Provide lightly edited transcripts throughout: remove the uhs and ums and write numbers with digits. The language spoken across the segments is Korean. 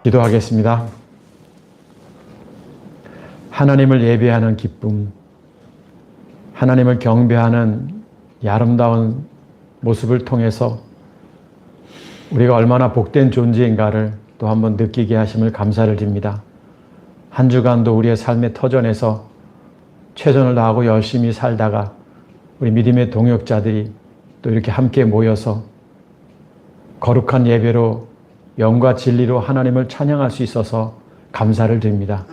기도하겠습니다. 하나님을 예배하는 기쁨, 하나님을 경배하는 이 아름다운 모습을 통해서 우리가 얼마나 복된 존재인가를 또 한번 느끼게 하심을 감사를 드립니다. 한 주간도 우리의 삶의 터전에서 최선을 다하고 열심히 살다가 우리 믿음의 동역자들이 또 이렇게 함께 모여서 거룩한 예배로 영과 진리로 하나님을 찬양할 수 있어서 감사를 드립니다.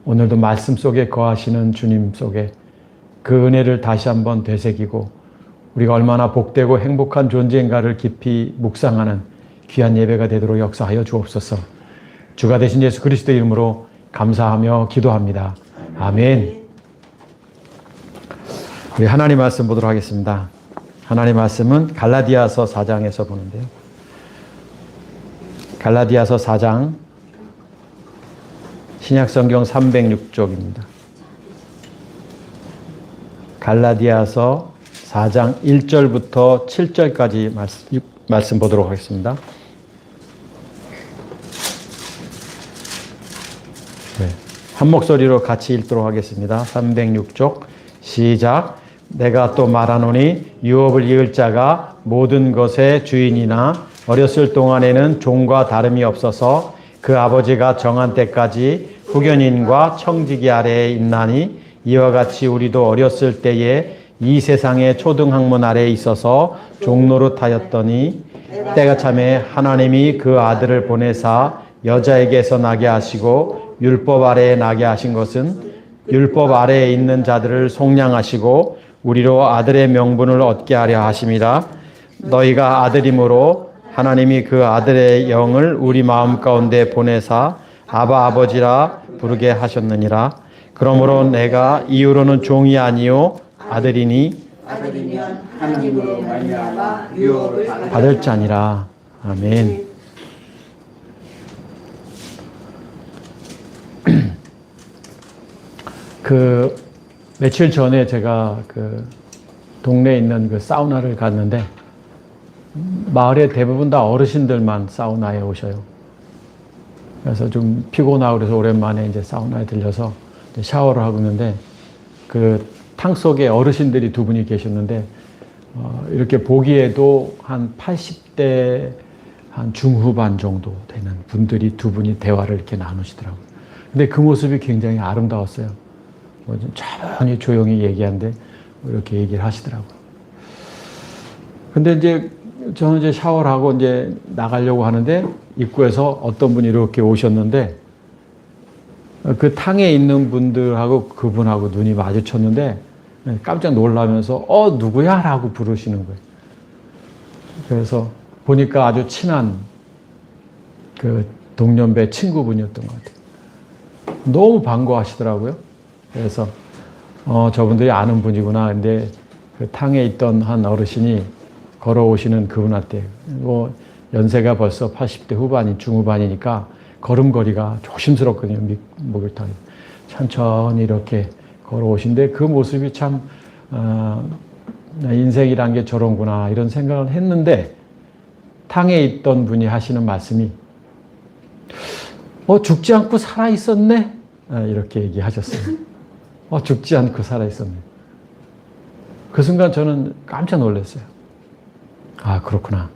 오늘도 말씀 속에 거하시는 주님 속에 그 은혜를 다시 한번 되새기고 우리가 얼마나 복되고 행복한 존재인가를 깊이 묵상하는 귀한 예배가 되도록 역사하여 주옵소서. 주가 되신 예수 그리스도의 이름으로 감사하며 기도합니다. 아멘. 우리 하나님 말씀 보도록 하겠습니다. 하나님 말씀은 갈라디아서 4장에서 보는데요. 갈라디아서 4장 신약성경 306쪽입니다. 갈라디아서 4장 1절부터 7절까지 말씀 보도록 하겠습니다. 네, 한 목소리로 같이 읽도록 하겠습니다. 306쪽 시작. 내가 또 말하노니 유업을 이을 자가 모든 것의 주인이나 어렸을 동안에는 종과 다름이 없어서 그 아버지가 정한 때까지 후견인과 청지기 아래에 있나니 이와 같이 우리도 어렸을 때에 이 세상의 초등학문 아래에 있어서 종노릇하였더니 때가 참에 하나님이 그 아들을 보내사 여자에게서 나게 하시고 율법 아래에 나게 하신 것은 율법 아래에 있는 자들을 속량하시고 우리로 아들의 명분을 얻게 하려 하심이라. 너희가 아들이므로 하나님이 그 아들의 영을 우리 마음 가운데 보내사 아바 아버지라 부르게 하셨느니라. 그러므로 내가 이후로는 종이 아니요 아들이니 아들이면 하나님으로 말미암아 유업을 받을 자니라. 아멘. 며칠 전에 제가 동네에 있는 사우나를 갔는데 마을에 대부분 다 어르신들만 사우나에 오셔요. 그래서 좀 피곤하고 그래서 오랜만에 이제 사우나에 들려서 이제 샤워를 하고 있는데 탕 속에 어르신들이 두 분이 계셨는데 이렇게 보기에도 한 80대 한 중후반 정도 되는 분들이 두 분이 대화를 이렇게 나누시더라고요. 근데 그 모습이 굉장히 아름다웠어요. 좀 천천히 조용히 얘기하는데 이렇게 얘기를 하시더라고요. 근데 이제 저는 이제 샤워를 하고 이제 나가려고 하는데 입구에서 어떤 분이 이렇게 오셨는데 그 탕에 있는 분들하고 그분하고 눈이 마주쳤는데 깜짝 놀라면서 누구야? 라고 부르시는 거예요. 그래서 보니까 아주 친한 동년배 친구분이었던 것 같아요. 너무 반가워하시더라고요. 그래서 저분들이 아는 분이구나. 근데 그 탕에 있던 한 어르신이 걸어오시는 그분한테 연세가 벌써 80대 후반이 중후반이니까 걸음걸이가 조심스럽거든요. 목욕탕에 천천히 이렇게 걸어오신데 그 모습이 참 인생이란 게 저런구나 이런 생각을 했는데 탕에 있던 분이 하시는 말씀이 죽지 않고 살아있었네? 이렇게 얘기하셨어요. 죽지 않고 살아있었네. 그 순간 저는 깜짝 놀랐어요. 아, 그렇구나.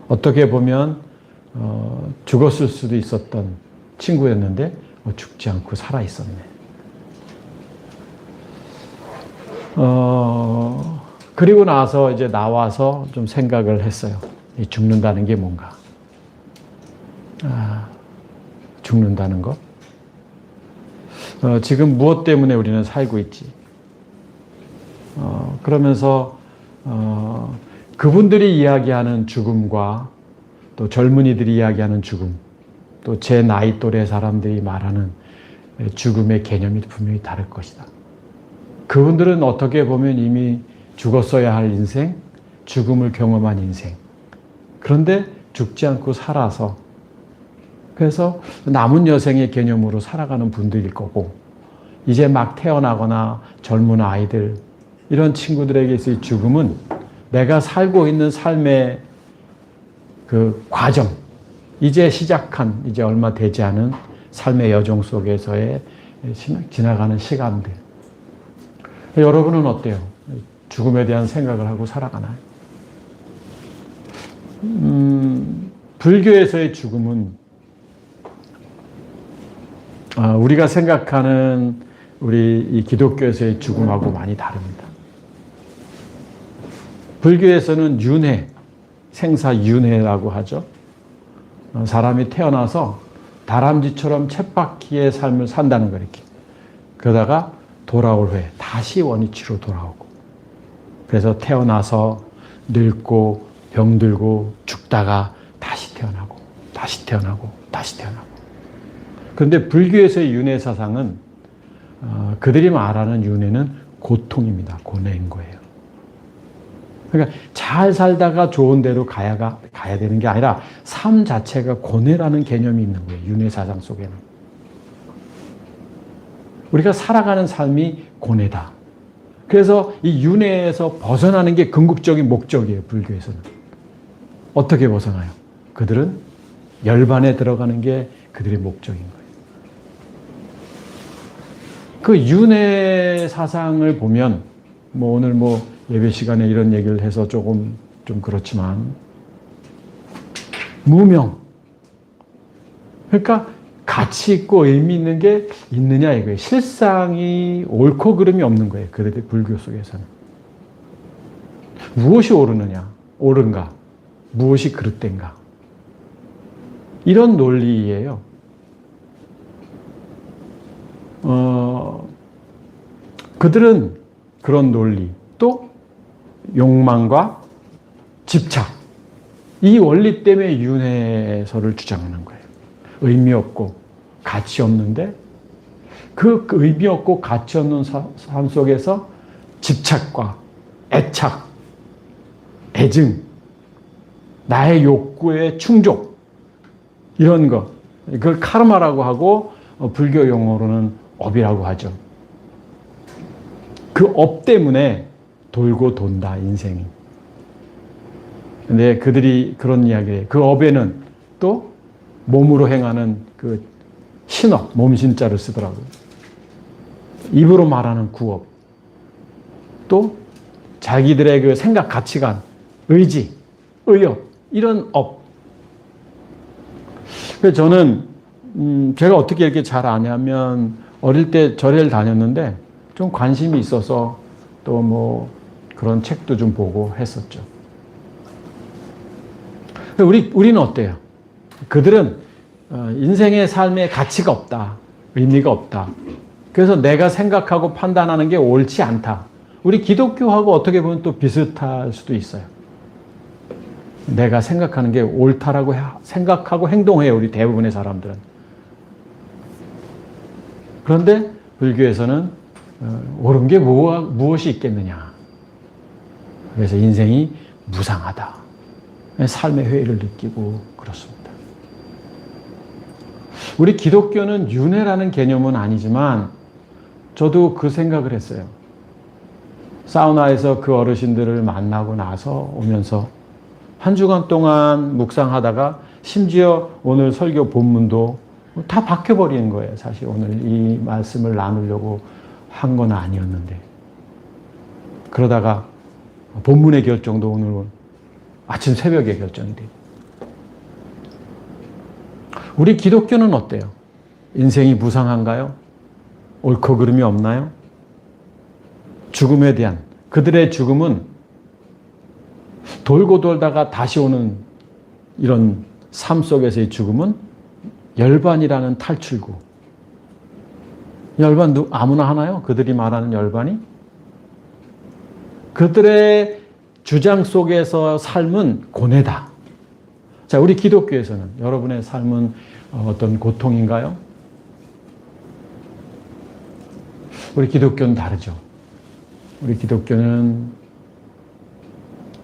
어떻게 보면 죽었을 수도 있었던 친구였는데 죽지 않고 살아있었네. 그리고 나서 이제 나와서 좀 생각을 했어요. 죽는다는 게 뭔가. 죽는다는 것. 지금 무엇 때문에 우리는 살고 있지? 그러면서 그분들이 이야기하는 죽음과 또 젊은이들이 이야기하는 죽음, 또 제 나이 또래 사람들이 말하는 죽음의 개념이 분명히 다를 것이다. 그분들은 어떻게 보면 이미 죽었어야 할 인생, 죽음을 경험한 인생. 그런데 죽지 않고 살아서 그래서 남은 여생의 개념으로 살아가는 분들일 거고 이제 막 태어나거나 젊은 아이들 이런 친구들에게 있어의 죽음은 내가 살고 있는 삶의 그 과정, 이제 시작한, 이제 얼마 되지 않은 삶의 여정 속에서의 지나가는 시간들. 여러분은 어때요? 죽음에 대한 생각을 하고 살아가나요? 불교에서의 죽음은 우리가 생각하는 우리 이 기독교에서의 죽음하고 많이 다릅니다. 불교에서는 윤회, 생사윤회라고 하죠. 사람이 태어나서 다람쥐처럼 쳇바퀴의 삶을 산다는 거예요. 이렇게. 그러다가 돌아올 후에 다시 원위치로 돌아오고. 그래서 태어나서 늙고 병들고 죽다가 다시 태어나고 다시 태어나고 다시 태어나고. 그런데 불교에서의 윤회 사상은 그들이 말하는 윤회는 고통입니다. 고뇌인 거예요. 그러니까 잘 살다가 좋은 데로 가야 되는 게 아니라 삶 자체가 고뇌라는 개념이 있는 거예요. 윤회 사상 속에는. 우리가 살아가는 삶이 고뇌다. 그래서 이 윤회에서 벗어나는 게 궁극적인 목적이에요. 불교에서는. 어떻게 벗어나요? 그들은 열반에 들어가는 게 그들의 목적인 거예요. 그 윤회 사상을 보면 오늘 예배 시간에 이런 얘기를 해서 좀 그렇지만 무명, 그러니까 가치 있고 의미 있는 게 있느냐 이거예요. 실상이 옳고 그름이 없는 거예요. 그들의 불교 속에서는. 무엇이 옳은가? 무엇이 그릇된가? 이런 논리예요. 그들은 그런 논리, 또 욕망과 집착, 이 원리 때문에 윤회설을 주장하는 거예요. 의미 없고 가치 없는데 그 의미 없고 가치 없는 삶 속에서 집착과 애착, 애증, 나의 욕구의 충족, 이런 거, 이걸 카르마라고 하고 불교 용어로는 업이라고 하죠. 그 업 때문에 돌고 돈다, 인생이. 근데 그들이 그런 이야기를 해요. 그 업에는 또 몸으로 행하는 그 신업, 몸신자를 쓰더라고요. 입으로 말하는 구업. 또 자기들의 그 생각, 가치관, 의지, 의욕, 이런 업. 그래서 저는 제가 어떻게 이렇게 잘 아냐면 어릴 때 절에를 다녔는데 좀 관심이 있어서 또 그런 책도 좀 보고 했었죠. 우리는 어때요? 그들은 인생의 삶에 가치가 없다. 의미가 없다. 그래서 내가 생각하고 판단하는 게 옳지 않다. 우리 기독교하고 어떻게 보면 또 비슷할 수도 있어요. 내가 생각하는 게 옳다라고 생각하고 행동해요. 우리 대부분의 사람들은. 그런데 불교에서는 옳은 게 무엇이 있겠느냐. 그래서 인생이 무상하다. 삶의 회의를 느끼고 그렇습니다. 우리 기독교는 윤회라는 개념은 아니지만 저도 그 생각을 했어요. 사우나에서 그 어르신들을 만나고 나서 오면서 한 주간 동안 묵상하다가 심지어 오늘 설교 본문도 다 바뀌어버리는 거예요. 사실 오늘 이 말씀을 나누려고 한 건 아니었는데. 그러다가 본문의 결정도 오늘 아침 새벽에 결정이 돼요. 우리 기독교는 어때요? 인생이 무상한가요? 옳고 그름이 없나요? 죽음에 대한 그들의 죽음은 돌고 돌다가 다시 오는 이런 삶 속에서의 죽음은 열반이라는 탈출구. 열반 아무나 하나요? 그들이 말하는 열반이? 그들의 주장 속에서 삶은 고뇌다. 자, 우리 기독교에서는 여러분의 삶은 어떤 고통인가요? 우리 기독교는 다르죠. 우리 기독교는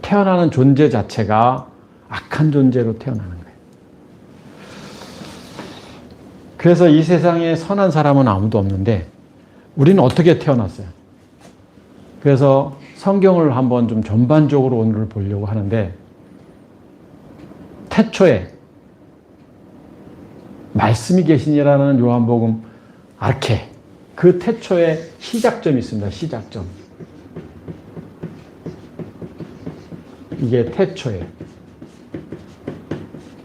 태어나는 존재 자체가 악한 존재로 태어나는 거예요. 그래서 이 세상에 선한 사람은 아무도 없는데 우리는 어떻게 태어났어요? 그래서 성경을 한번 좀 전반적으로 오늘 보려고 하는데 태초에 말씀이 계시니라는 요한복음 아르케, 그 태초에 시작점이 있습니다. 시작점. 이게 태초에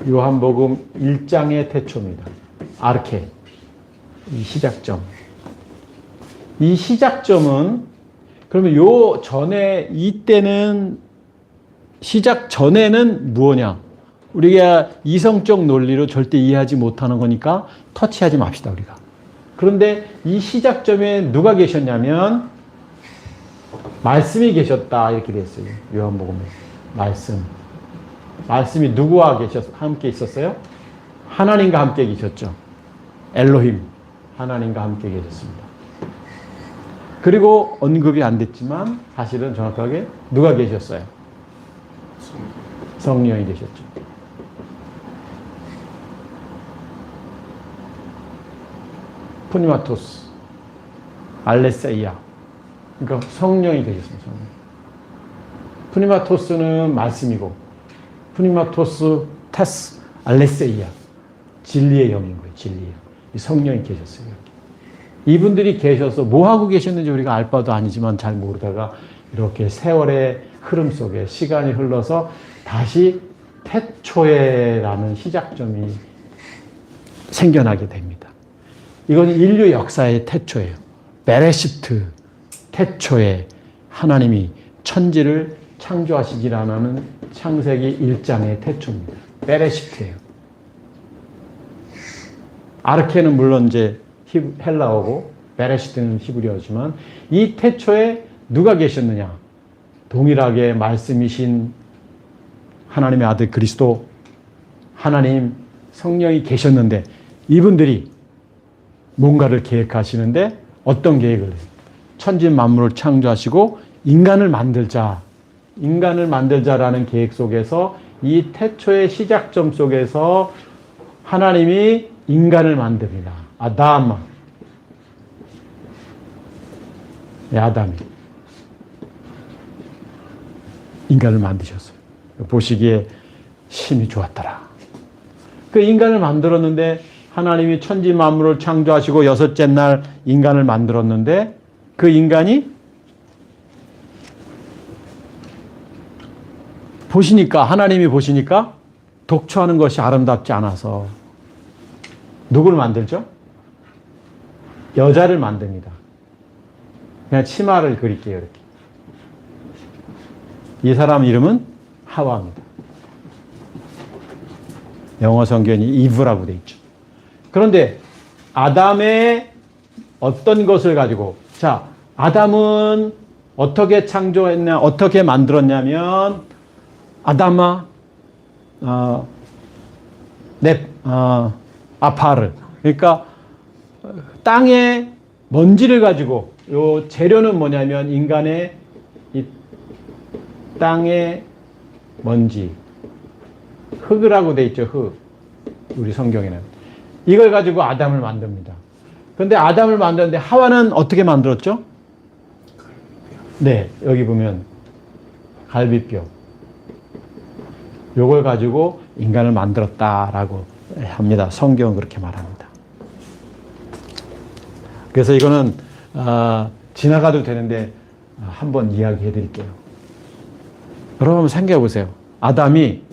요한복음 1장의 태초입니다. 아르케, 이 시작점. 이 시작점은 그러면 요 전에 이때는 시작 전에는 무엇냐? 우리가 이성적 논리로 절대 이해하지 못하는 거니까 터치하지 맙시다, 우리가. 그런데 이 시작점에 누가 계셨냐면 말씀이 계셨다 이렇게 됐어요. 요한복음에. 말씀이 누구와 함께 있었어요? 하나님과 함께 계셨죠. 엘로힘, 하나님과 함께 계셨습니다. 그리고 언급이 안 됐지만 사실은 정확하게 누가 계셨어요? 성령이 계셨죠. 푸니마토스, 알레세이아. 그러니까 성령이 계셨습니다. 성령. 푸니마토스는 말씀이고, 푸니마토스 테스, 알레세이아. 진리의 영인 거예요. 진리의 영. 성령이 계셨어요. 이분들이 계셔서 뭐 하고 계셨는지 우리가 알 바도 아니지만 잘 모르다가 이렇게 세월의 흐름 속에 시간이 흘러서 다시 태초에라는 시작점이 생겨나게 됩니다. 이건 인류 역사의 태초예요. 베레시트, 태초에 하나님이 천지를 창조하시기라는 창세기 1장의 태초입니다. 베레시트예요. 아르케는 물론 이제 헬라어고 베레시트는 히브리어지만 이 태초에 누가 계셨느냐? 동일하게 말씀이신 하나님의 아들 그리스도, 하나님 성령이 계셨는데 이분들이 뭔가를 계획하시는데 어떤 계획을 해요? 천지 만물을 창조하시고 인간을 만들자라는 계획 속에서 이 태초의 시작점 속에서 하나님이 인간을 만듭니다. 아담이 인간을 만드셨어요. 보시기에 심히 좋았더라. 그 인간을 만들었는데 하나님이 천지 만물을 창조하시고 여섯째 날 인간을 만들었는데 그 인간이 하나님이 보시니까 독초하는 것이 아름답지 않아서 누구를 만들죠? 여자를 만듭니다. 그냥 치마를 그릴게요. 이렇게. 이 사람 이름은 하와입니다. 영어 성경이 이브라고 되어 있죠. 그런데 아담의 어떤 것을 가지고, 자, 아담은 어떻게 창조했냐, 어떻게 만들었냐면, 아담아, 아파르. 그러니까 땅의 먼지를 가지고, 요 재료는 뭐냐면 인간의 이 땅의 먼지, 흙이라고 돼 있죠. 흙. 우리 성경에는. 이걸 가지고 아담을 만듭니다. 그런데 아담을 만드는데 하와는 어떻게 만들었죠? 네, 여기 보면 갈비뼈. 요걸 가지고 인간을 만들었다라고 합니다. 성경은 그렇게 말합니다. 그래서 이거는 지나가도 되는데 한번 이야기해 드릴게요. 여러분 한번 생각해 보세요. 아담이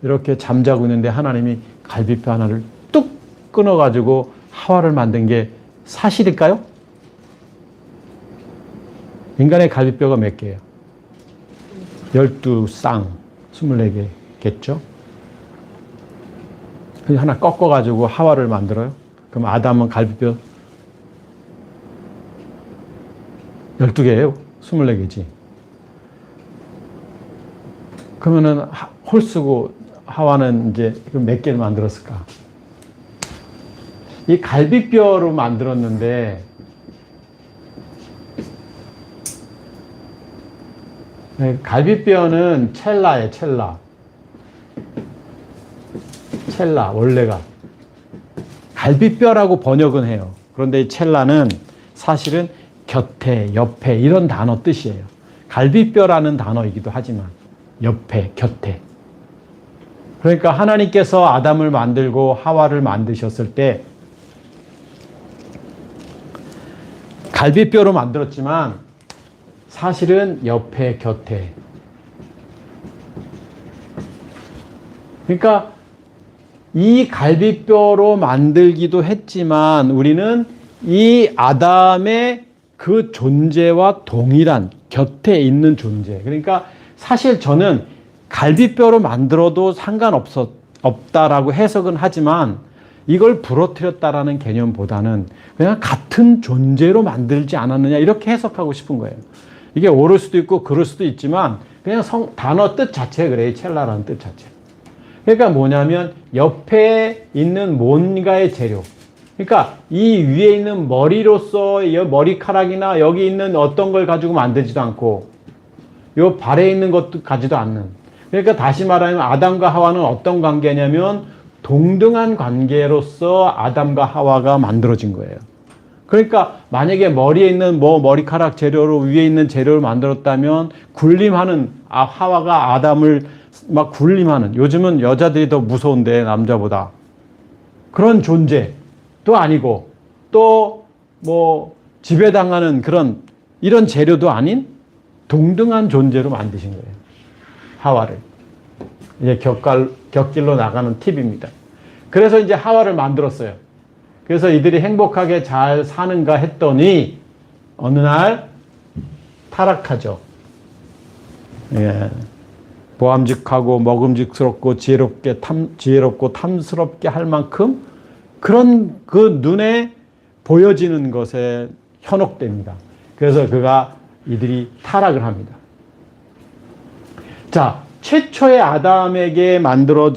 이렇게 잠자고 있는데 하나님이 갈비뼈 하나를 뚝 끊어가지고 하와를 만든 게 사실일까요? 인간의 갈비뼈가 몇 개예요? 12쌍, 24개겠죠? 하나 꺾어가지고 하와를 만들어요? 그럼 아담은 갈비뼈 12개예요? 24개지. 그러면은 홀 쓰고 하와는 이제 몇 개를 만들었을까? 이 갈비뼈로 만들었는데 갈비뼈는 첼라예요, 첼라 원래가 갈비뼈라고 번역은 해요. 그런데 이 첼라는 사실은 곁에, 옆에 이런 단어 뜻이에요. 갈비뼈라는 단어이기도 하지만 옆에, 곁에. 그러니까 하나님께서 아담을 만들고 하와를 만드셨을 때 갈비뼈로 만들었지만 사실은 옆에 곁에. 그러니까 이 갈비뼈로 만들기도 했지만 우리는 이 아담의 그 존재와 동일한 곁에 있는 존재. 그러니까 사실 저는 갈비뼈로 만들어도 상관없다라고 해석은 하지만 이걸 부러뜨렸다라는 개념보다는 그냥 같은 존재로 만들지 않았느냐 이렇게 해석하고 싶은 거예요. 이게 옳을 수도 있고 그럴 수도 있지만 그냥 단어 뜻 자체 그래요. 첼라라는 뜻 자체. 그러니까 뭐냐면 옆에 있는 뭔가의 재료. 그러니까 이 위에 있는 머리로서 머리카락이나 여기 있는 어떤 걸 가지고 만들지도 않고 요 발에 있는 것도 가지도 않는. 그러니까 다시 말하면 아담과 하와는 어떤 관계냐면 동등한 관계로서 아담과 하와가 만들어진 거예요. 그러니까 만약에 머리에 있는 머리카락 재료로 위에 있는 재료를 만들었다면 굴림하는 하와가 아담을 막 굴림하는, 요즘은 여자들이 더 무서운데 남자보다 그런 존재도 아니고 또 뭐 지배당하는 그런 이런 재료도 아닌 동등한 존재로 만드신 거예요. 하와를. 이제 격길로 나가는 팁입니다. 그래서 이제 하와를 만들었어요. 그래서 이들이 행복하게 잘 사는가 했더니 어느 날 타락하죠. 예. 보암직하고 먹음직스럽고 지혜롭고 탐스럽게 할 만큼 그런 그 눈에 보여지는 것에 현혹됩니다. 그래서 이들이 타락을 합니다. 자, 최초의 아담에게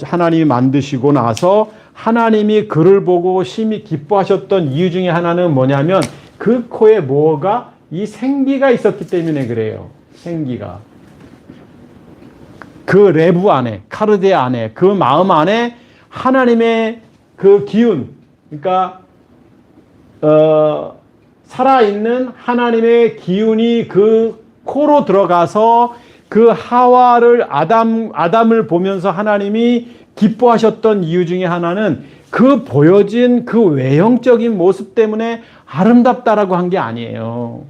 하나님이 만드시고 나서 하나님이 그를 보고 심히 기뻐하셨던 이유 중에 하나는 뭐냐면 그 코에 이 생기가 있었기 때문에 그래요. 생기가. 그 레부 안에, 카르데 안에, 그 마음 안에 하나님의 그 기운, 그러니까 살아있는 하나님의 기운이 그 코로 들어가서 그 아담을 보면서 하나님이 기뻐하셨던 이유 중에 하나는 그 보여진 그 외형적인 모습 때문에 아름답다라고 한 게 아니에요.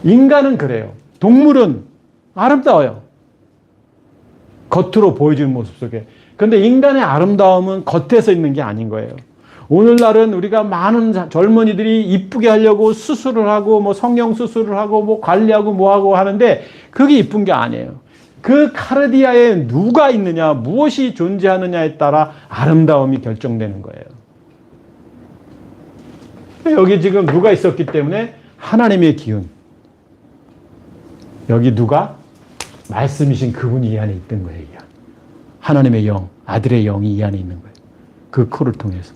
인간은 그래요. 동물은 아름다워요. 겉으로 보여지는 모습 속에. 그런데 인간의 아름다움은 겉에서 있는 게 아닌 거예요. 오늘날은 우리가 많은 젊은이들이 이쁘게 하려고 수술을 하고 뭐 성형 수술을 하고 뭐 관리하고 뭐하고 하는데 그게 이쁜 게 아니에요. 그 카르디아에 누가 있느냐, 무엇이 존재하느냐에 따라 아름다움이 결정되는 거예요. 여기 지금 누가 있었기 때문에 하나님의 기운. 여기 누가? 말씀이신 그분이 이 안에 있던 거예요. 하나님의 영, 아들의 영이 이 안에 있는 거예요. 그 코를 통해서.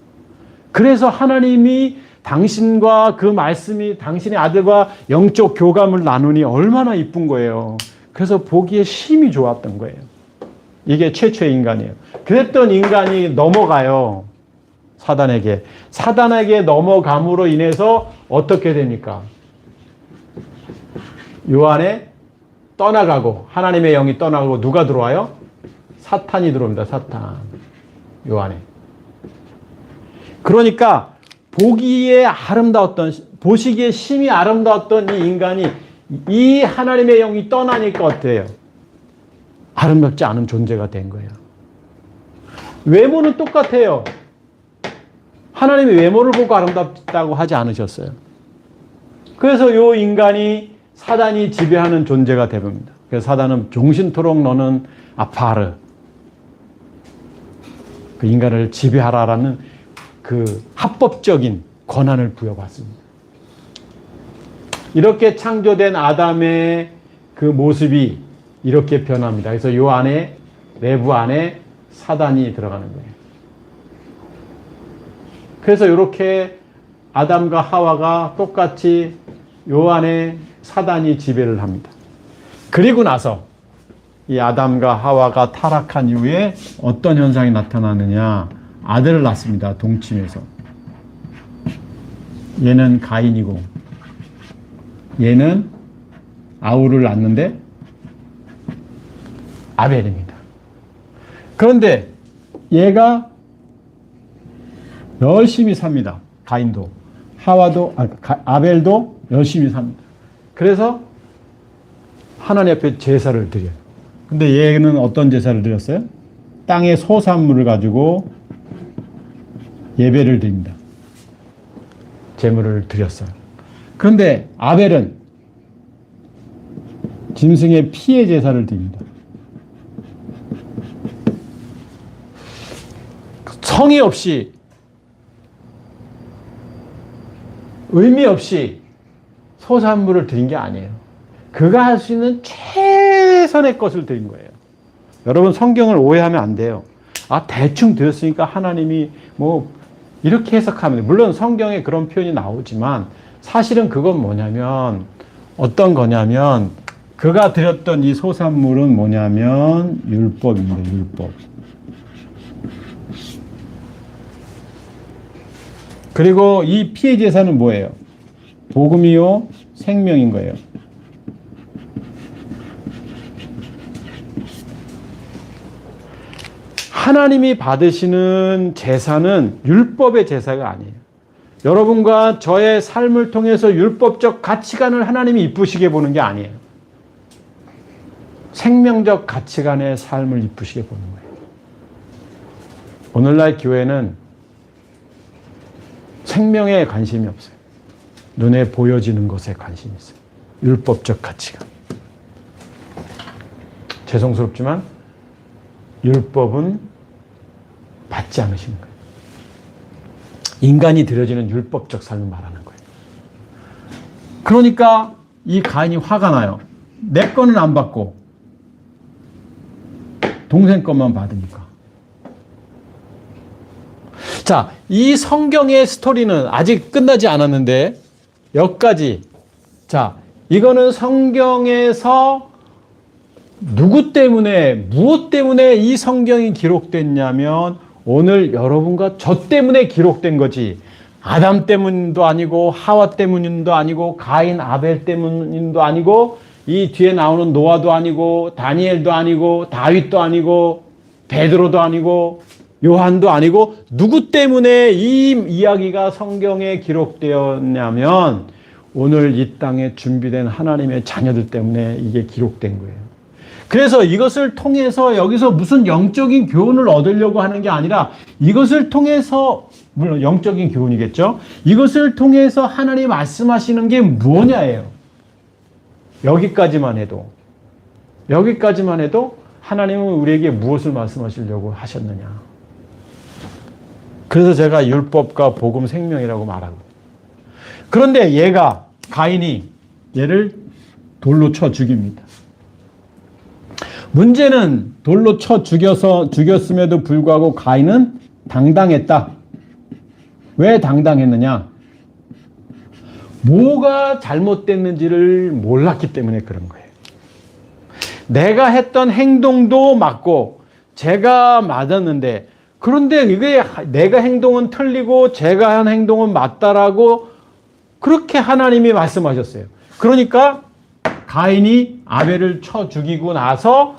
그래서 하나님이 당신과 그 말씀이 당신의 아들과 영적 교감을 나누니 얼마나 이쁜 거예요. 그래서 보기에 심히 좋았던 거예요. 이게 최초의 인간이에요. 그랬던 인간이 넘어가요. 사단에게. 사단에게 넘어감으로 인해서 어떻게 됩니까? 요 안에 떠나가고 하나님의 영이 떠나가고 누가 들어와요? 사탄이 들어옵니다. 사탄. 요 안에. 그러니까 보시기에 심히 아름다웠던 이 인간이 이 하나님의 영이 떠나니까 어때요? 아름답지 않은 존재가 된 거예요. 외모는 똑같아요. 하나님이 외모를 보고 아름답다고 하지 않으셨어요. 그래서 이 인간이 사단이 지배하는 존재가 되봅니다. 그래서 사단은 종신토록 너는 아파하르. 그 인간을 지배하라라는 그 합법적인 권한을 부여받습니다. 이렇게 창조된 아담의 그 모습이 이렇게 변합니다. 그래서 요 안에, 내부 안에 사단이 들어가는 거예요. 그래서 이렇게 아담과 하와가 똑같이 요 안에 사단이 지배를 합니다. 그리고 나서 이 아담과 하와가 타락한 이후에 어떤 현상이 나타나느냐. 아들을 낳습니다. 동침해서. 얘는 가인이고 얘는 아우를 낳는데 아벨입니다. 그런데 얘가 열심히 삽니다. 가인도. 아벨도 열심히 삽니다. 그래서 하나님 앞에 제사를 드려요. 근데 얘는 어떤 제사를 드렸어요? 땅의 소산물을 가지고 예배를 드립니다. 제물을 드렸어요. 그런데 아벨은 짐승의 피의 제사를 드립니다. 성의 없이, 의미 없이 소산물을 드린 게 아니에요. 그가 할 수 있는 최선의 것을 드린 거예요. 여러분, 성경을 오해하면 안 돼요. 아, 대충 드렸으니까 하나님이 뭐 이렇게 해석하면 돼요. 물론 성경에 그런 표현이 나오지만 사실은 그건 뭐냐면, 어떤 거냐면, 그가 드렸던 이 소산물은 뭐냐면 율법입니다. 율법. 그리고 이 피의 제사는 뭐예요? 복음이요, 생명인 거예요. 하나님이 받으시는 제사는 율법의 제사가 아니에요. 여러분과 저의 삶을 통해서 율법적 가치관을 하나님이 이쁘시게 보는 게 아니에요. 생명적 가치관의 삶을 이쁘시게 보는 거예요. 오늘날 교회는 생명에 관심이 없어요. 눈에 보여지는 것에 관심이 있어요. 율법적 가치관. 죄송스럽지만 율법은 받지 않으시는 거예요. 인간이 드려지는 율법적 삶을 말하는 거예요. 그러니까 이 가인이 화가 나요. 내 거는 안 받고 동생 것만 받으니까. 자, 이 성경의 스토리는 아직 끝나지 않았는데 여기까지. 자, 이거는 성경에서 누구 때문에, 무엇 때문에 이 성경이 기록됐냐면 오늘 여러분과 저 때문에 기록된 거지. 아담 때문도 아니고 하와 때문도 아니고 가인 아벨 때문도 아니고 이 뒤에 나오는 노아도 아니고 다니엘도 아니고 다윗도 아니고 베드로도 아니고 요한도 아니고 누구 때문에 이 이야기가 성경에 기록되었냐면 오늘 이 땅에 준비된 하나님의 자녀들 때문에 이게 기록된 거예요. 그래서 이것을 통해서 여기서 무슨 영적인 교훈을 얻으려고 하는 게 아니라 이것을 통해서, 물론 영적인 교훈이겠죠. 이것을 통해서 하나님 말씀하시는 게 뭐냐예요. 여기까지만 해도 하나님은 우리에게 무엇을 말씀하시려고 하셨느냐. 그래서 제가 율법과 복음 생명이라고 말하고. 그런데 가인이 얘를 돌로 쳐 죽입니다. 문제는 돌로 쳐 죽였음에도 불구하고 가인은 당당했다. 왜 당당했느냐? 뭐가 잘못됐는지를 몰랐기 때문에 그런 거예요. 내가 했던 행동도 맞고 제가 맞았는데, 그런데 이게 내가 행동은 틀리고 제가 한 행동은 맞다라고 그렇게 하나님이 말씀하셨어요. 그러니까 가인이 아벨을 쳐 죽이고 나서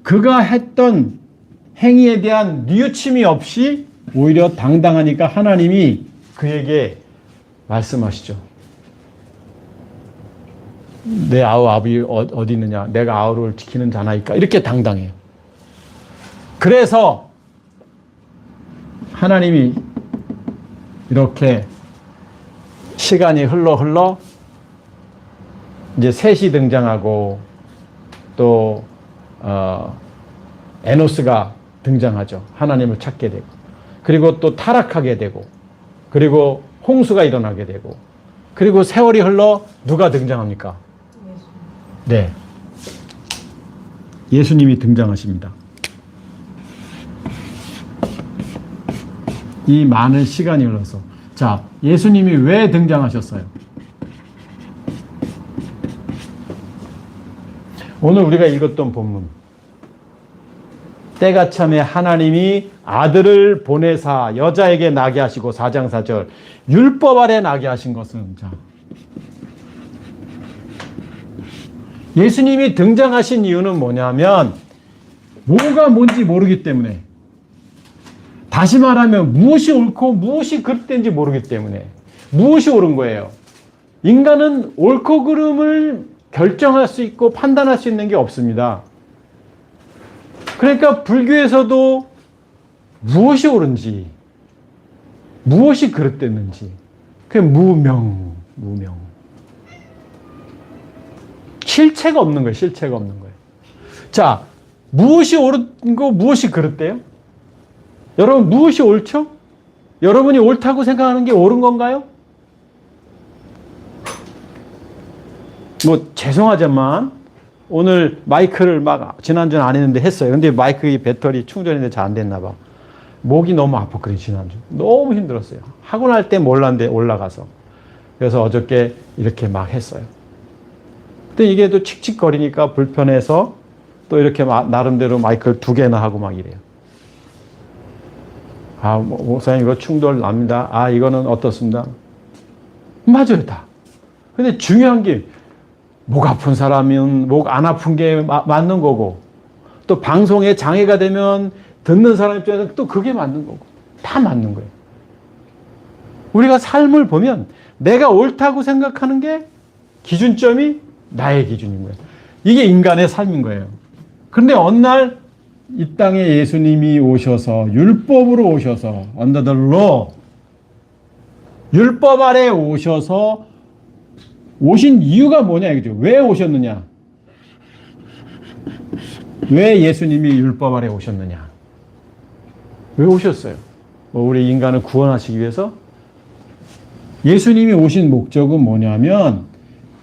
그가 했던 행위에 대한 뉘우침이 없이 오히려 당당하니까 하나님이 그에게 말씀하시죠. 내 아우 아비 어디 있느냐? 내가 아우를 지키는 자나이까? 이렇게 당당해요. 그래서 하나님이 이렇게 시간이 흘러 이제 셋이 등장하고 또 에노스가 등장하죠. 하나님을 찾게 되고, 그리고 또 타락하게 되고, 그리고 홍수가 일어나게 되고, 그리고 세월이 흘러 누가 등장합니까? 네, 예수님이 등장하십니다. 이 많은 시간이 흘러서. 자, 예수님이 왜 등장하셨어요? 오늘 우리가 읽었던 본문, 때가 참에 하나님이 아들을 보내사 여자에게 나게 하시고 4장 4절 율법 아래 나게 하신 것은, 자, 예수님이 등장하신 이유는 뭐냐면 뭐가 뭔지 모르기 때문에. 다시 말하면 무엇이 옳고 무엇이 그릇된지 모르기 때문에. 무엇이 옳은 거예요? 인간은 옳고 그름을 결정할 수 있고 판단할 수 있는 게 없습니다. 그러니까 불교에서도 무엇이 옳은지, 무엇이 그릇됐는지, 그게 무명. 실체가 없는 거예요. 실체가 없는 거예요. 자, 무엇이 옳고 무엇이 그릇돼요? 여러분, 무엇이 옳죠? 여러분이 옳다고 생각하는 게 옳은 건가요? 뭐 죄송하지만 오늘 마이크를 막 지난주는 안 했는데 했어요. 근데 마이크 배터리 충전인데 잘 안 됐나 봐. 목이 너무 아팠거든요. 지난주. 너무 힘들었어요. 하고 날 때 몰랐는데 올라가서. 그래서 어저께 이렇게 막 했어요. 근데 이게 또 칙칙거리니까 불편해서 또 이렇게 나름대로 마이크를 2개나 하고 막 이래요. 아, 목사님 이거 충돌 납니다. 아, 이거는 어떻습니다. 맞아요, 다. 근데 중요한 게 목 아픈 사람은 목 안 아픈 게 맞는 거고, 또 방송에 장애가 되면 듣는 사람 입장에서 또 그게 맞는 거고, 다 맞는 거예요. 우리가 삶을 보면 내가 옳다고 생각하는 게 기준점이 나의 기준인 거예요. 이게 인간의 삶인 거예요. 그런데 어느 날 이 땅에 예수님이 오셔서 율법으로 오셔서 under the law, 율법 아래 오셔서 오신 이유가 뭐냐 이거죠. 왜 오셨느냐? 왜 예수님이 율법 아래 오셨느냐? 왜 오셨어요? 우리 인간을 구원하시기 위해서? 예수님이 오신 목적은 뭐냐면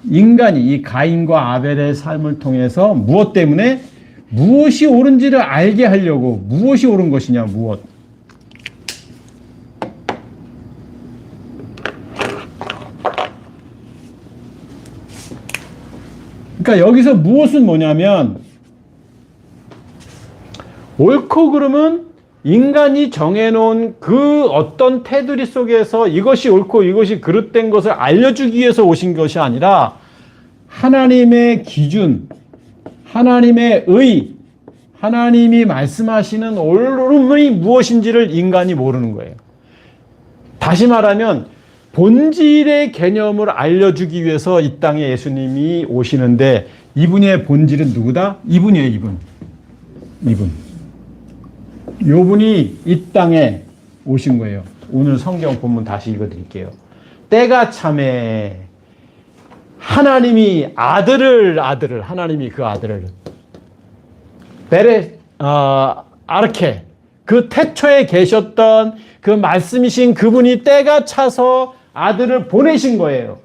인간이 이 가인과 아벨의 삶을 통해서 무엇 때문에? 무엇이 옳은지를 알게 하려고. 무엇이 옳은 것이냐, 무엇? 그러니까 여기서 무엇은 뭐냐면 옳고 그름은 인간이 정해놓은 그 어떤 테두리 속에서 이것이 옳고 이것이 그릇된 것을 알려주기 위해서 오신 것이 아니라 하나님의 기준, 하나님의 의, 하나님이 말씀하시는 옳음이 무엇인지를 인간이 모르는 거예요. 다시 말하면 본질의 개념을 알려주기 위해서 이 땅에 예수님이 오시는데 이분의 본질은 누구다? 이분이에요, 이분. 요분이 이 땅에 오신 거예요. 오늘 성경 본문 다시 읽어드릴게요. 때가 참에 하나님이 하나님이 그 아들을 아르케, 그 태초에 계셨던 그 말씀이신 그분이 때가 차서 아들을 보내신 거예요.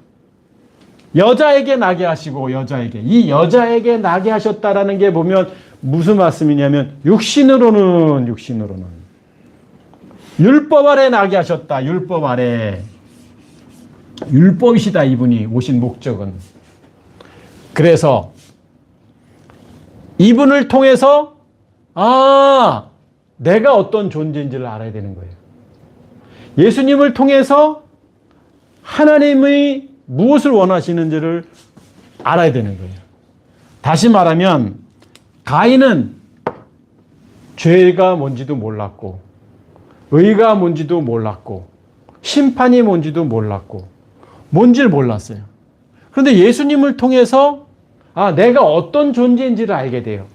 여자에게 나게 하시고, 이 여자에게 나게 하셨다라는 게 보면 무슨 말씀이냐면 육신으로는 율법 아래 나게 하셨다. 율법 아래. 율법이시다, 이분이 오신 목적은. 그래서 이분을 통해서 내가 어떤 존재인지를 알아야 되는 거예요. 예수님을 통해서 하나님의 무엇을 원하시는지를 알아야 되는 거예요. 다시 말하면 가인은 죄가 뭔지도 몰랐고 의가 뭔지도 몰랐고 심판이 뭔지도 몰랐고 뭔지를 몰랐어요. 그런데 예수님을 통해서 내가 어떤 존재인지를 알게 돼요.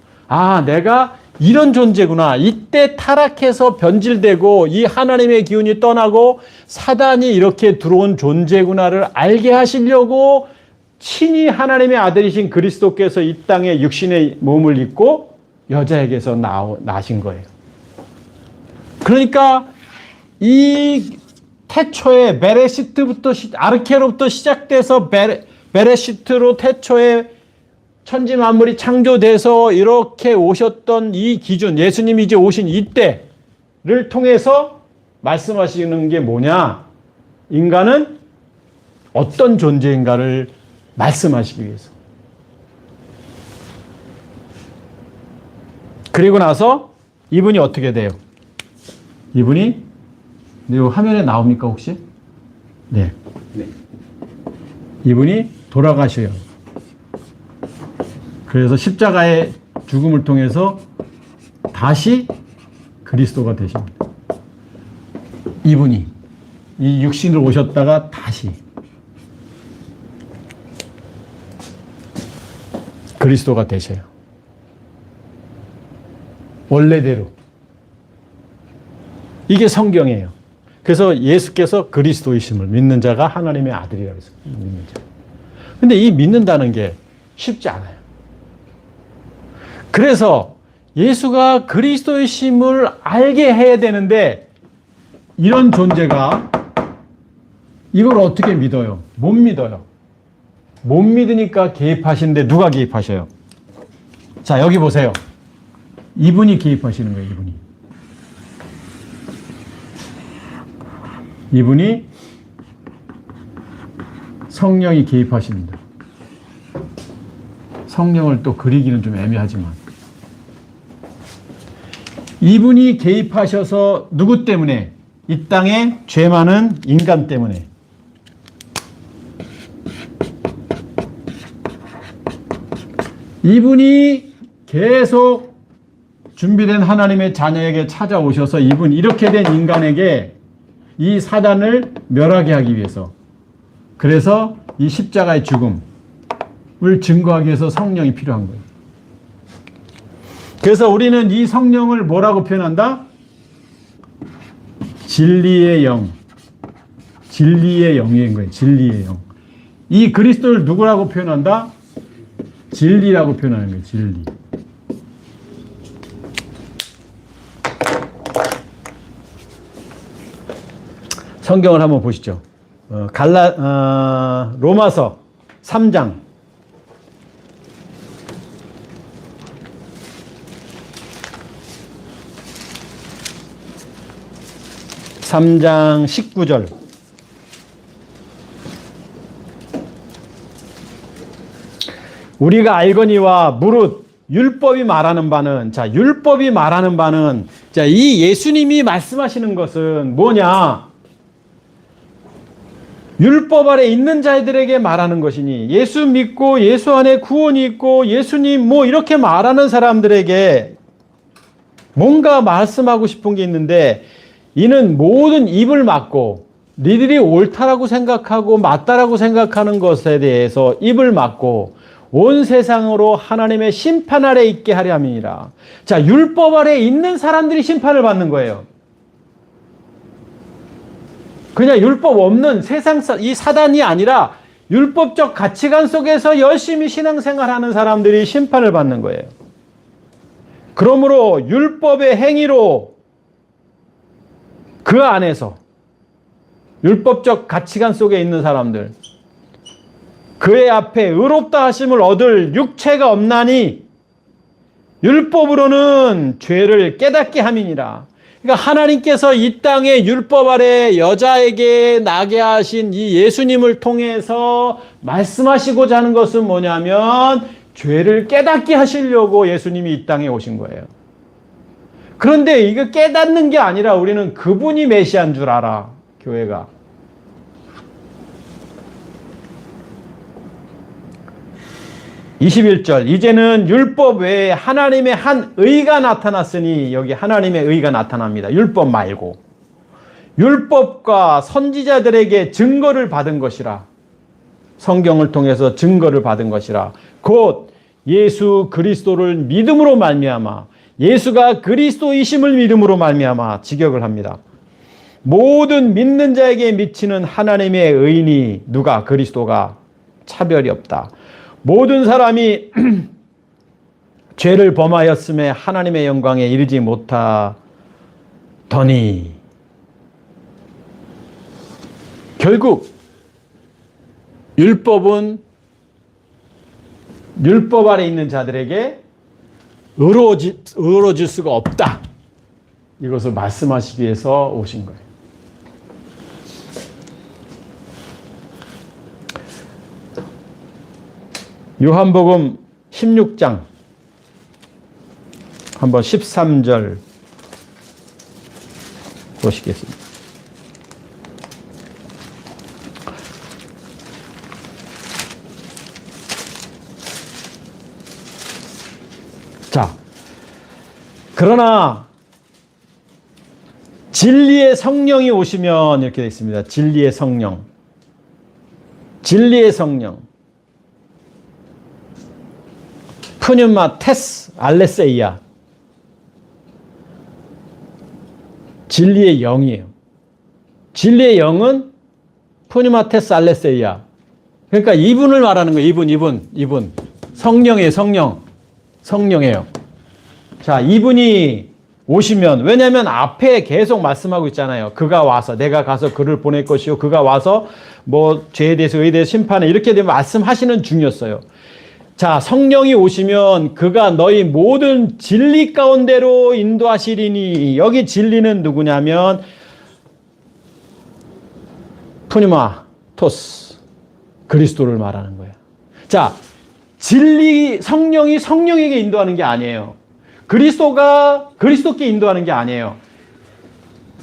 내가 이런 존재구나. 이때 타락해서 변질되고 이 하나님의 기운이 떠나고 사단이 이렇게 들어온 존재구나를 알게 하시려고 친히 하나님의 아들이신 그리스도께서 이 땅에 육신의 몸을 입고 여자에게서 나신 거예요. 그러니까 이 태초에 베레시트부터 아르케로부터 시작돼서 베레시트로 태초에 천지 만물이 창조돼서 이렇게 오셨던 이 기준, 예수님이 이제 오신 이때를 통해서 말씀하시는 게 뭐냐? 인간은 어떤 존재인가를 말씀하시기 위해서. 그리고 나서 이분이 어떻게 돼요? 이분이 화면에 나옵니까 혹시? 네. 이분이 돌아가셔요. 그래서 십자가의 죽음을 통해서 다시 그리스도가 되십니다. 이분이 이 육신으로 오셨다가 다시 그리스도가 되셔요. 원래대로. 이게 성경이에요. 그래서 예수께서 그리스도이심을 믿는 자가 하나님의 아들이라고 해서 믿는 자. 근데 이 믿는다는 게 쉽지 않아요. 그래서 예수가 그리스도이심을 알게 해야 되는데 이런 존재가 이걸 어떻게 믿어요? 못 믿어요. 못 믿으니까 개입하시는데 누가 개입하셔요? 자, 여기 보세요. 이분이 개입하시는 거예요, 이분이. 이분이 성령이 개입하십니다. 성령을 또 그리기는 좀 애매하지만. 이분이 개입하셔서 누구 때문에? 이 땅에 죄 많은 인간 때문에. 이분이 계속 준비된 하나님의 자녀에게 찾아오셔서 이분 이렇게 된 인간에게 이 사단을 멸하게 하기 위해서, 그래서 이 십자가의 죽음을 증거하기 위해서 성령이 필요한 거예요. 그래서 우리는 이 성령을 뭐라고 표현한다? 진리의 영. 진리의 영인 거예요. 진리의 영. 이 그리스도를 누구라고 표현한다? 진리라고 표현하는 거예요. 진리. 성경을 한번 보시죠. 로마서 3장. 3장 19절. 우리가 알거니와 무릇 율법이 말하는 바는, 자, 율법이 말하는 바는, 자, 이 예수님이 말씀하시는 것은 뭐냐? 율법 아래 있는 자들에게 말하는 것이니, 예수 믿고 예수 안에 구원이 있고 예수님 뭐 이렇게 말하는 사람들에게 뭔가 말씀하고 싶은 게 있는데, 이는 모든 입을 막고 니들이 옳다라고 생각하고 맞다라고 생각하는 것에 대해서 입을 막고 온 세상으로 하나님의 심판 아래 있게 하려 함이니라. 자, 율법 아래 있는 사람들이 심판을 받는 거예요. 그냥 율법 없는 세상, 이 사단이 아니라 율법적 가치관 속에서 열심히 신앙생활하는 사람들이 심판을 받는 거예요. 그러므로 율법의 행위로 그 안에서 율법적 가치관 속에 있는 사람들, 그의 앞에 의롭다 하심을 얻을 육체가 없나니 율법으로는 죄를 깨닫게 함이니라. 그러니까 하나님께서 이 땅에 율법 아래 여자에게 나게 하신 이 예수님을 통해서 말씀하시고자 하는 것은 뭐냐면 죄를 깨닫게 하시려고 예수님이 이 땅에 오신 거예요. 그런데 이거 깨닫는 게 아니라 우리는 그분이 메시아인 줄 알아, 교회가. (21절) 이제는 율법 외에 하나님의 한 의가 나타났으니, 여기 하나님의 의가 나타납니다. 율법 말고. 율법과 선지자들에게 증거를 받은 것이라. 성경을 통해서 증거를 받은 것이라. 곧 예수 그리스도를 믿음으로 말미암아, 예수가 그리스도이심을 믿음으로 말미암아 직역을 합니다. 모든 믿는 자에게 미치는 하나님의 의인이 누가? 그리스도가 차별이 없다. 모든 사람이 죄를 범하였음에 하나님의 영광에 이르지 못하더니, 결국 율법은 율법 아래 있는 자들에게 의로워질 수가 없다. 이것을 말씀하시기 위해서 오신 거예요. 요한복음 16장 한번 13절 보시겠습니다. 자, 그러나 진리의 성령이 오시면 이렇게 되어 있습니다. 진리의 성령. 진리의 성령. 푸뉴마 테스 알레세이아. 진리의 영이에요. 진리의 영은 푸뉴마 테스 알레세이아. 그러니까 이분을 말하는 거예요. 이분. 성령이에요. 성령이에요. 자, 이분이 오시면, 왜냐하면 앞에 계속 말씀하고 있잖아요. 그가 와서, 내가 가서 그를 보낼 것이요. 그가 와서 뭐 죄에 대해서 의에 대해서 심판에 이렇게 되면 말씀하시는 중이었어요. 자, 성령이 오시면 그가 너희 모든 진리 가운데로 인도하시리니, 여기 진리는 누구냐면 푸니마 토스 그리스도를 말하는 거예요. 자, 진리 성령이 성령에게 인도하는 게 아니에요. 그리스도가 그리스도께 인도하는 게 아니에요.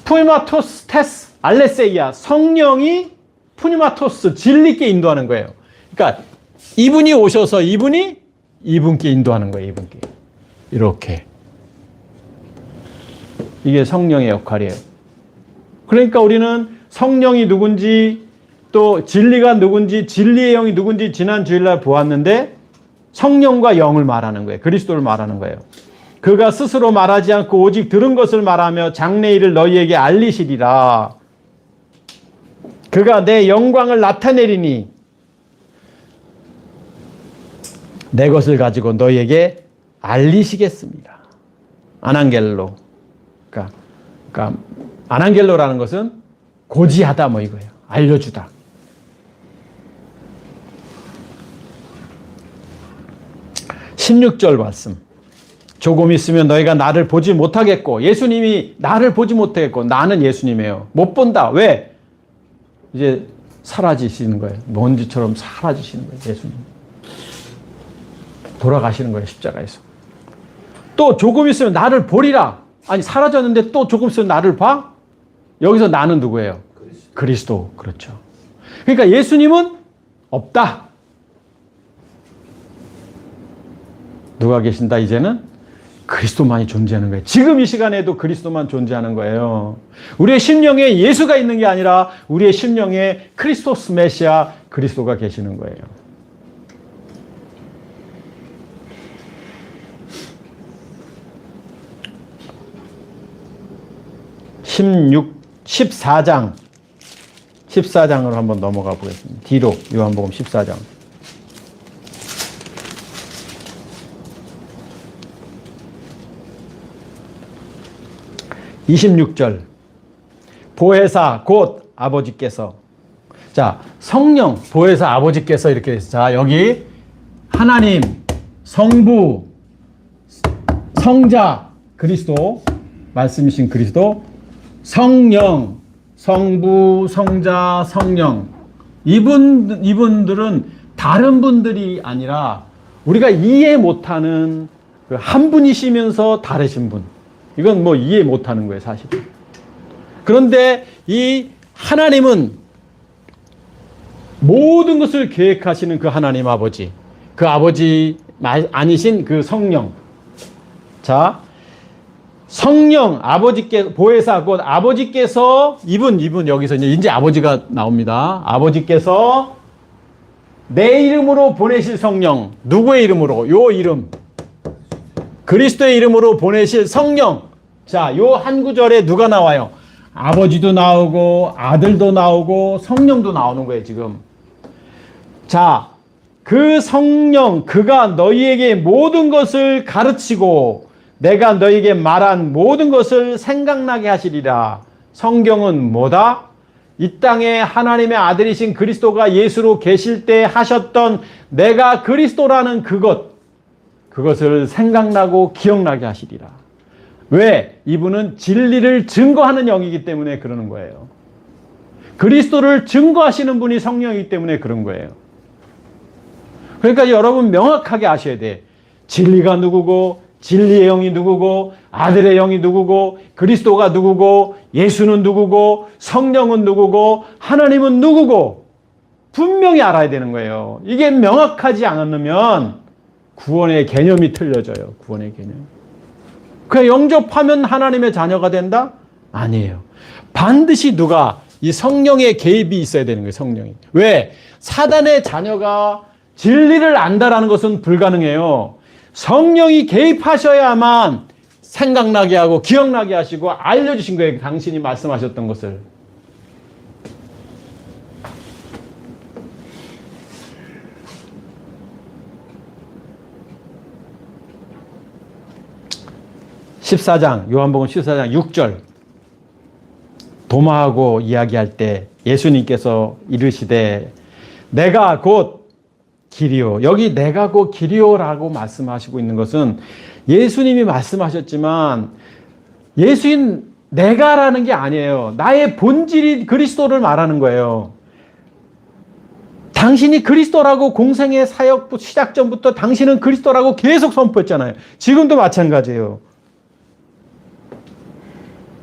푸니마토스 테스 알레세이아, 성령이 푸니마토스 진리께 인도하는 거예요. 그러니까 이분이 오셔서 이분께 인도하는 거예요. 이분께. 이렇게. 이게 성령의 역할이에요. 그러니까 우리는 성령이 누군지, 또 진리가 누군지, 진리의 영이 누군지 지난 주일날 보았는데, 성령과 영을 말하는 거예요. 그리스도를 말하는 거예요. 그가 스스로 말하지 않고 오직 들은 것을 말하며 장래일을 너희에게 알리시리라. 그가 내 영광을 나타내리니 내 것을 가지고 너희에게 알리시겠습니다. 아난겔로. 그러니까 아난겔로라는 것은 고지하다 뭐 이거예요. 알려주다. (16절) 말씀. 조금 있으면 너희가 나를 보지 못하겠고, 예수님이 나를 보지 못하겠고, 나는 예수님이에요. 못 본다. 왜? 이제 사라지시는 거예요. 먼지처럼 사라지시는 거예요. 예수님. 돌아가시는 거예요. 십자가에서. 또 조금 있으면 나를 보리라. 아니, 사라졌는데 또 조금 있으면 나를 봐? 여기서 나는 누구예요? 그리스도. 그렇죠. 그러니까 예수님은 없다. 누가 계신다? 이제는 그리스도만이 존재하는 거예요. 지금 이 시간에도 그리스도만 존재하는 거예요. 우리의 심령에 예수가 있는 게 아니라 우리의 심령에 크리스토스 메시아 그리스도가 계시는 거예요. 14장으로 한번 넘어가 보겠습니다. 뒤로 요한복음 14장. (26절) 보혜사 곧 아버지께서, 자, 성령 보혜사 아버지께서 이렇게 됐어요. 자, 여기 하나님, 성부, 성자 그리스도, 말씀이신 그리스도, 성령, 성부, 성자, 성령. 이분들은 다른 분들이 아니라 우리가 이해 못하는 그 한 분이시면서 다르신 분. 이건 뭐 이해 못하는 거예요, 사실. 그런데 이 하나님은 모든 것을 계획하시는 그 하나님 아버지, 그 아버지 아니신 그 성령. 자, 성령 아버지께 보혜사 곧 아버지께서 이분 여기서 이제 아버지가 나옵니다. 아버지께서 내 이름으로 보내실 성령. 누구의 이름으로? 요 이름. 그리스도의 이름으로 보내실 성령. 자, 요 한 구절에 누가 나와요? 아버지도 나오고 아들도 나오고 성령도 나오는 거예요, 지금. 자, 그 성령, 그가 너희에게 모든 것을 가르치고 내가 너희에게 말한 모든 것을 생각나게 하시리라. 성경은 뭐다? 이 땅에 하나님의 아들이신 그리스도가 예수로 계실 때 하셨던 내가 그리스도라는 그것을 생각나고 기억나게 하시리라. 왜? 이분은 진리를 증거하는 영이기 때문에 그러는 거예요. 그리스도를 증거하시는 분이 성령이기 때문에 그런 거예요. 그러니까 여러분 명확하게 아셔야 돼. 진리가 누구고, 진리의 영이 누구고, 아들의 영이 누구고, 그리스도가 누구고, 예수는 누구고, 성령은 누구고, 하나님은 누구고 분명히 알아야 되는 거예요. 이게 명확하지 않으면 구원의 개념이 틀려져요. 구원의 개념. 그 영접하면 하나님의 자녀가 된다? 아니에요. 반드시 누가 이 성령의 개입이 있어야 되는 거예요. 성령이. 왜? 사단의 자녀가 진리를 안다라는 것은 불가능해요. 성령이 개입하셔야만 생각나게 하고 기억나게 하시고 알려주신 거예요. 당신이 말씀하셨던 것을. 요한복음 14장 6절 도마하고 이야기할 때 예수님께서 이르시되 내가 곧 길이요. 여기 내가 곧 길이요라고 말씀하시고 있는 것은 예수님이 말씀하셨지만 예수인 내가라는 게 아니에요. 나의 본질이 그리스도를 말하는 거예요. 당신이 그리스도라고 공생의 사역 시작 전부터 당신은 그리스도라고 계속 선포했잖아요. 지금도 마찬가지예요.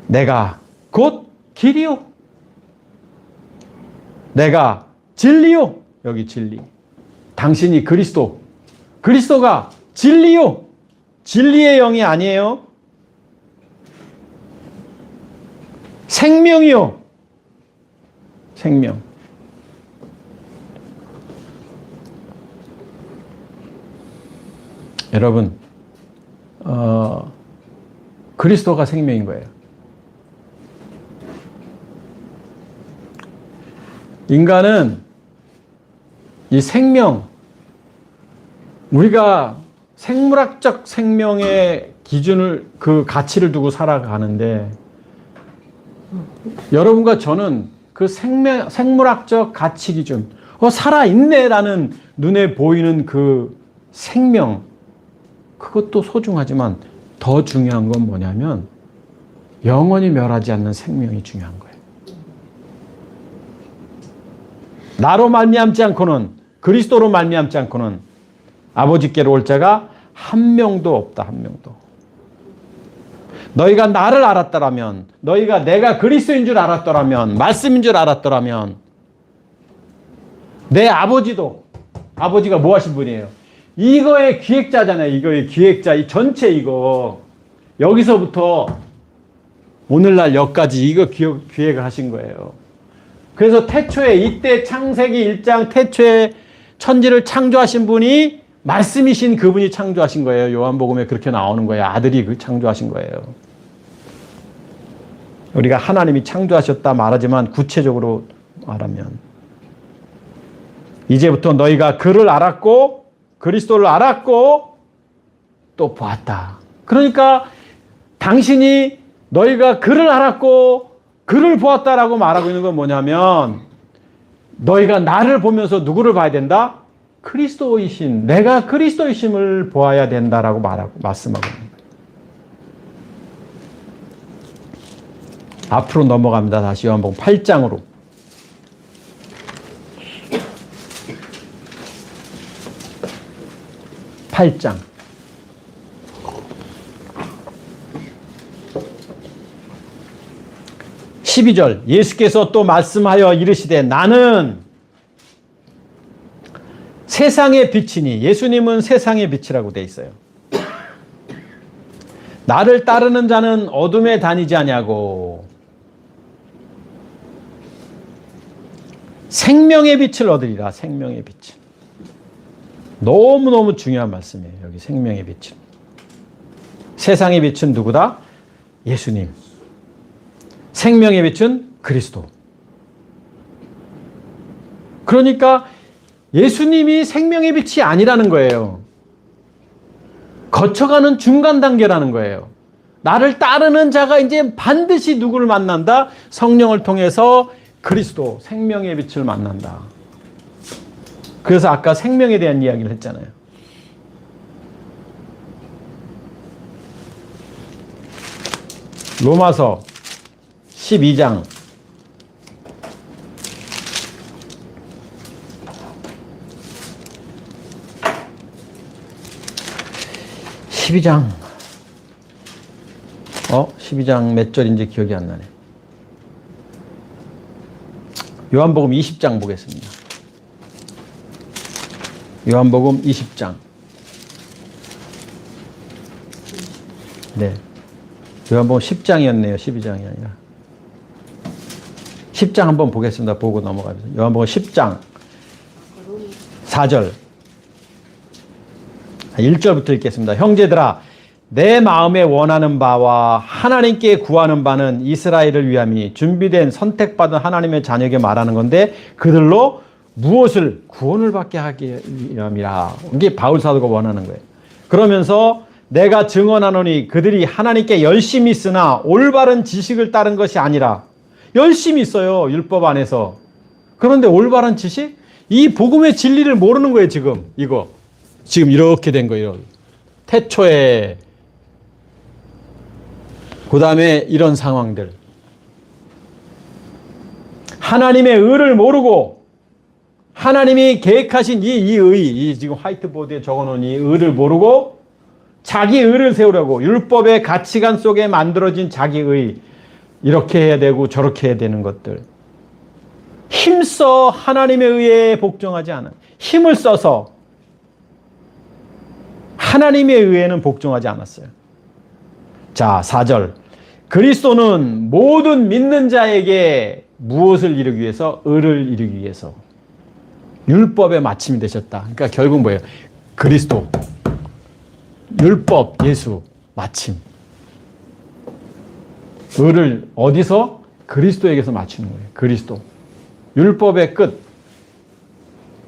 내가 곧 길이요. 내가 진리요. 여기 진리. 당신이 그리스도. 그리스도가 진리요. 진리의 영이 아니에요. 생명이요. 생명. 여러분, 그리스도가 생명인 거예요. 인간은 이 생명, 우리가 생물학적 생명의 기준을, 그 가치를 두고 살아가는데, 여러분과 저는 그 생물학적 가치 기준, 살아있네라는 눈에 보이는 그 생명, 그것도 소중하지만 더 중요한 건 뭐냐면, 영원히 멸하지 않는 생명이 중요한 거예요. 나로 말미암지 않고는, 그리스도로 말미암지 않고는 아버지께로 올 자가 한 명도 없다. 한 명도. 너희가 나를 알았더라면, 너희가 내가 그리스도인 줄 알았더라면, 말씀인 줄 알았더라면, 내 아버지도, 아버지가 뭐 하신 분이에요? 이거의 기획자잖아요. 이거의 기획자. 이 전체 이거. 여기서부터 오늘날 여기까지 이거 기획을 하신 거예요. 그래서 태초에 이때 창세기 1장 태초에 천지를 창조하신 분이 말씀이신 그분이 창조하신 거예요. 요한복음에 그렇게 나오는 거예요. 아들이 창조하신 거예요. 우리가 하나님이 창조하셨다 말하지만 구체적으로 말하면 이제부터 너희가 그를 알았고 그리스도를 알았고 또 보았다. 그러니까 당신이 너희가 그를 알았고 그를 보았다라고 말하고 있는 건 뭐냐면 너희가 나를 보면서 누구를 봐야 된다? 그리스도이신, 내가 그리스도이심을 보아야 된다라고 말씀하고 있는 거예요. 앞으로 넘어갑니다. 다시 요한복음 8장으로. 8장. 12절 예수께서 또 말씀하여 이르시되 나는 세상의 빛이니, 예수님은 세상의 빛이라고 돼 있어요. 나를 따르는 자는 어둠에 다니지 아니하고 생명의 빛을 얻으리라. 생명의 빛. 너무너무 중요한 말씀이에요. 여기 생명의 빛은. 세상의 빛은 누구다? 예수님. 생명의 빛은 그리스도. 그러니까 예수님이 생명의 빛이 아니라는 거예요. 거쳐가는 중간 단계라는 거예요. 나를 따르는 자가 이제 반드시 누구를 만난다? 성령을 통해서 그리스도, 생명의 빛을 만난다. 그래서 아까 생명에 대한 이야기를 했잖아요. 로마서 12장 12장 몇 절인지 기억이 안 나네. 요한복음 20장 보겠습니다. 요한복음 20장. 네. 요한복음 10장이었네요. 12장이 아니라. 10장 한번 보겠습니다. 보고 넘어가겠습니다. 요한복음 10장 4절 1절부터 읽겠습니다. 형제들아 내 마음에 원하는 바와 하나님께 구하는 바는 이스라엘을 위함이 준비된 선택받은 하나님의 자녀에게 말하는 건데 그들로 무엇을 구원을 받게 하기 위함이라. 이게 바울 사도가 원하는 거예요. 그러면서 내가 증언하노니 그들이 하나님께 열심히 있으나 올바른 지식을 따른 것이 아니라 열심히 있어요. 율법 안에서. 그런데 올바른 지식? 이 복음의 진리를 모르는 거예요. 지금 이거. 지금 이렇게 된 거예요. 태초에 그 다음에 이런 상황들. 하나님의 의를 모르고 하나님이 계획하신 이 지금 화이트보드에 적어놓은 이 의를 모르고 자기 의를 세우려고 율법의 가치관 속에 만들어진 자기 의 이렇게 해야 되고 저렇게 해야 되는 것들. 힘써 하나님의 의에 복종하지 않은 힘을 써서 하나님의 의에는 복종하지 않았어요. 자, 4절. 그리스도는 모든 믿는 자에게 무엇을 이루기 위해서? 의를 이루기 위해서. 율법의 마침이 되셨다. 그러니까 결국 뭐예요? 그리스도. 율법, 예수, 마침. 의를 어디서? 그리스도에게서 맞추는 거예요. 그리스도. 율법의 끝.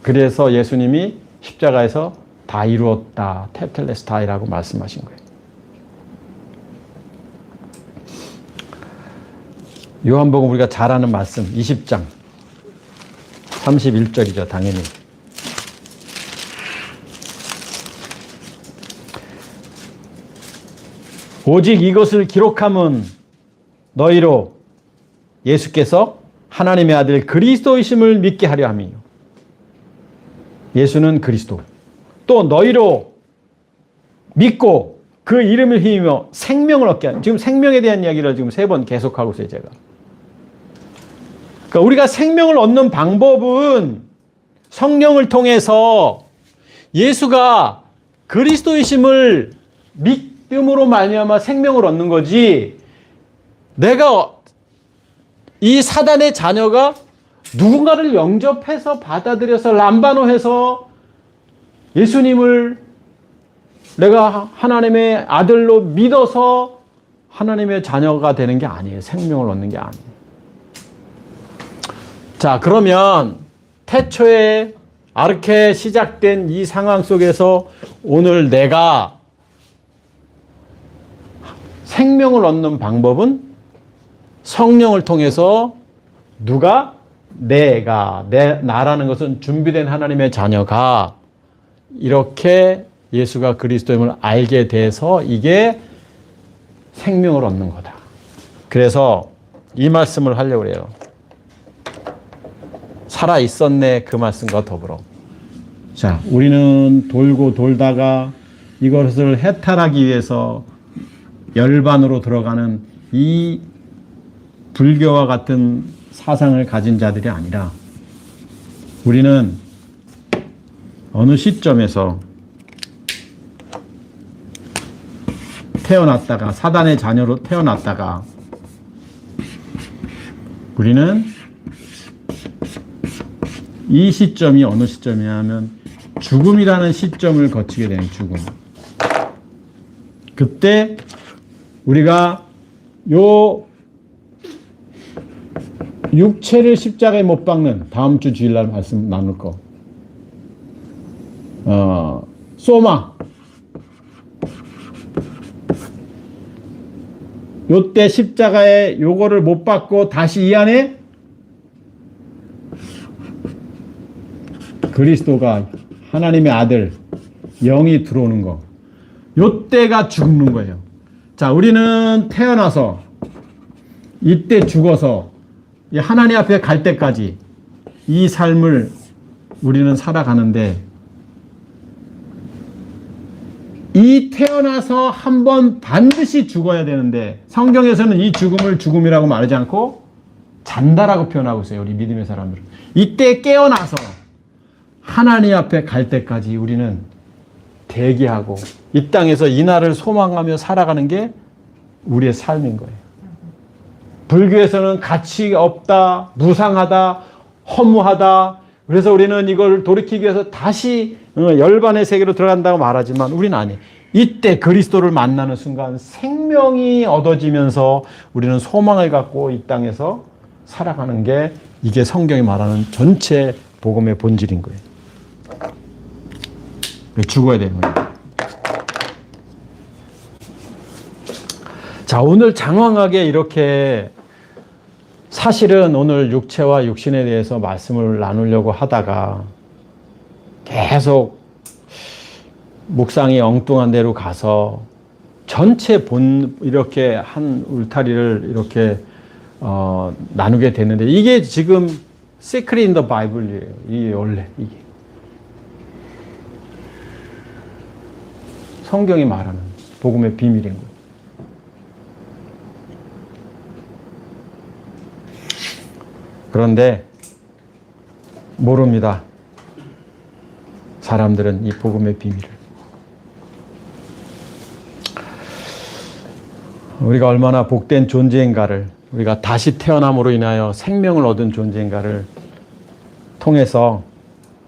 그래서 예수님이 십자가에서 다 이루었다. 테텔레스타이라고 말씀하신 거예요. 요한복음 우리가 잘 아는 말씀 20장 31절이죠. 당연히. 오직 이것을 기록함은 너희로 예수께서 하나님의 아들 그리스도이심을 믿게 하려 함이요. 예수는 그리스도. 또 너희로 믿고 그 이름을 힘입어 생명을 얻게 하는. 지금 생명에 대한 이야기를 지금 3번 계속하고 있어요. 제가. 그러니까 우리가 생명을 얻는 방법은 성령을 통해서 예수가 그리스도이심을 믿음으로 말미암아 생명을 얻는 거지. 내가 이 사단의 자녀가 누군가를 영접해서 받아들여서 람바노해서 예수님을 내가 하나님의 아들로 믿어서 하나님의 자녀가 되는 게 아니에요. 생명을 얻는 게 아니에요. 자, 그러면 태초에 아르케 시작된 이 상황 속에서 오늘 내가 생명을 얻는 방법은 성령을 통해서 누가? 나라는 것은 준비된 하나님의 자녀가 이렇게 예수가 그리스도임을 알게 돼서 이게 생명을 얻는 거다. 그래서 이 말씀을 하려고 그래요. 살아 있었네 그 말씀과 더불어. 자, 우리는 돌고 돌다가 이것을 해탈하기 위해서 열반으로 들어가는 이 불교와 같은 사상을 가진 자들이 아니라 우리는 어느 시점에서 태어났다가 사단의 자녀로 태어났다가 우리는 이 시점이 어느 시점이냐면 죽음이라는 시점을 거치게 되는 죽음. 그때 우리가 요 육체를 십자가에 못 박는 다음 주 주일날 말씀 나눌 거. 소마. 요때 십자가에 요거를 못 박고 다시 이 안에 그리스도가 하나님의 아들 영이 들어오는 거. 요때가 죽는 거예요. 자, 우리는 태어나서 이때 죽어서 하나님 앞에 갈 때까지 이 삶을 우리는 살아가는데 이 태어나서 한번 반드시 죽어야 되는데 성경에서는 이 죽음을 죽음이라고 말하지 않고 잔다라고 표현하고 있어요. 우리 믿음의 사람들은. 이때 깨어나서 하나님 앞에 갈 때까지 우리는 대기하고 이 땅에서 이 날을 소망하며 살아가는 게 우리의 삶인 거예요. 불교에서는 가치 없다, 무상하다, 허무하다. 그래서 우리는 이걸 돌이키기 위해서 다시 열반의 세계로 들어간다고 말하지만 우리는 아니에요. 이때 그리스도를 만나는 순간 생명이 얻어지면서 우리는 소망을 갖고 이 땅에서 살아가는 게 이게 성경이 말하는 전체 복음의 본질인 거예요. 죽어야 되는 거예요. 자, 오늘 장황하게 이렇게 사실은 오늘 육체와 육신에 대해서 말씀을 나누려고 하다가 계속 묵상이 엉뚱한 데로 가서 전체 이렇게 한 울타리를 이렇게 나누게 됐는데 이게 지금 Secret in the Bible이에요. 이게 원래 이게 성경이 말하는 복음의 비밀인 거예요. 그런데 모릅니다. 사람들은 이 복음의 비밀을. 우리가 얼마나 복된 존재인가를, 우리가 다시 태어남으로 인하여 생명을 얻은 존재인가를 통해서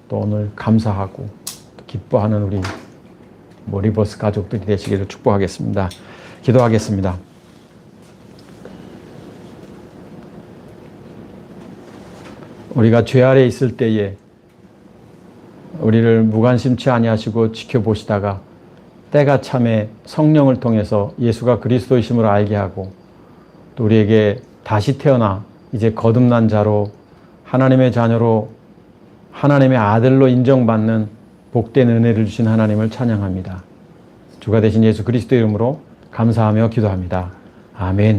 또 오늘 감사하고 기뻐하는 우리 리버스 가족들이 되시기를 축복하겠습니다. 기도하겠습니다. 우리가 죄 아래 있을 때에 우리를 무관심치 아니하시고 지켜보시다가 때가 참에 성령을 통해서 예수가 그리스도이심을 알게 하고 또 우리에게 다시 태어나 이제 거듭난 자로 하나님의 자녀로 하나님의 아들로 인정받는 복된 은혜를 주신 하나님을 찬양합니다. 주가 되신 예수 그리스도 이름으로 감사하며 기도합니다. 아멘.